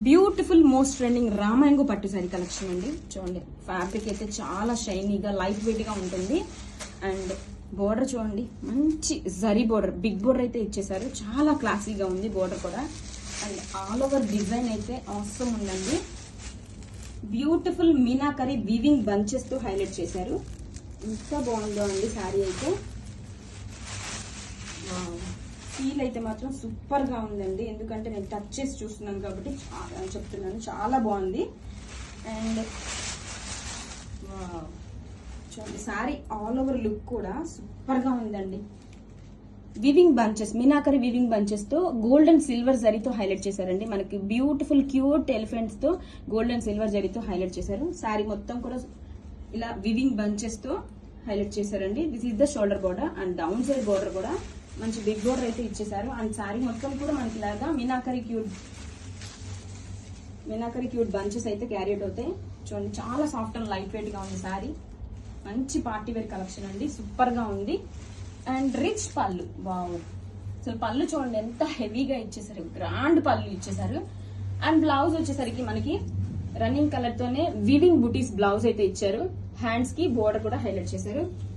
Beautiful most trending రామాయంగు పట్టు sari collection అండి. చూడండి ఫ్యాబ్రిక్ అయితే చాలా షైనీగా లైట్ వెయిట్ గా ఉంటుంది. అండ్ బోర్డర్ చూడండి, మంచి జరీ బోర్డర్, బిగ్ బోర్డర్ అయితే ఇచ్చేసారు. చాలా క్లాసీగా ఉంది బోర్డర్ కూడా. అండ్ ఆల్ ఓవర్ డిజైన్ అయితే ఆసమ్ ఉందండి. బ్యూటిఫుల్ మీనాకరీ వీవింగ్ బంచెస్ తో హైలైట్ చేశారు. ఎంత బాగుందో అండి శారీ అయితే. ఫీల్ అయితే మాత్రం సూపర్ గా ఉందండి. ఎందుకంటే నేను టచ్ చేసి చూస్తున్నాను కాబట్టి చెప్తున్నాను, చాలా బాగుంది. అండ్ చూడండి శారీ ఆల్ ఓవర్ లుక్ కూడా సూపర్ గా ఉందండి. Weaving bunches, meenakari weaving bunches తో గోల్డ్ అండ్ సిల్వర్ జరీతో హైలైట్ చేశారండి. మనకి బ్యూటిఫుల్ క్యూట్ ఎలిఫెంట్స్ తో గోల్డ్ అండ్ సిల్వర్ జరీతో హైలైట్ చేశారు. శారీ మొత్తం కూడా ఇలా వివింగ్ బంచెస్ తో హైలైట్ చేశారండి. This is the shoulder border and down side border కూడా మంచి బిగ్ బోర్డర్ అయితే ఇచ్చేసారు. అండ్ శారీ మొత్తం కూడా మనకి ఇలాగా మీనాకరీ క్యూట్ బంచెస్ అయితే క్యారీ అవుతాయి. చూడండి చాలా సాఫ్ట్ అండ్ లైట్ వెయిట్ గా ఉంది శారీ. మంచి పార్టీ వేర్ కలెక్షన్ అండి, సూపర్ గా ఉంది. అండ్ రిచ్ పళ్ళు, వావ్, అసలు పళ్ళు చూడండి ఎంత హెవీగా ఇచ్చేసారు, గ్రాండ్ పళ్ళు ఇచ్చేసారు. అండ్ బ్లౌజ్ వచ్చేసరికి మనకి రన్నింగ్ కలర్ తోనే వీవింగ్ బుటీస్ బ్లౌజ్ అయితే ఇచ్చారు. హ్యాండ్స్ కి బోర్డర్ కూడా హైలైట్ చేశారు.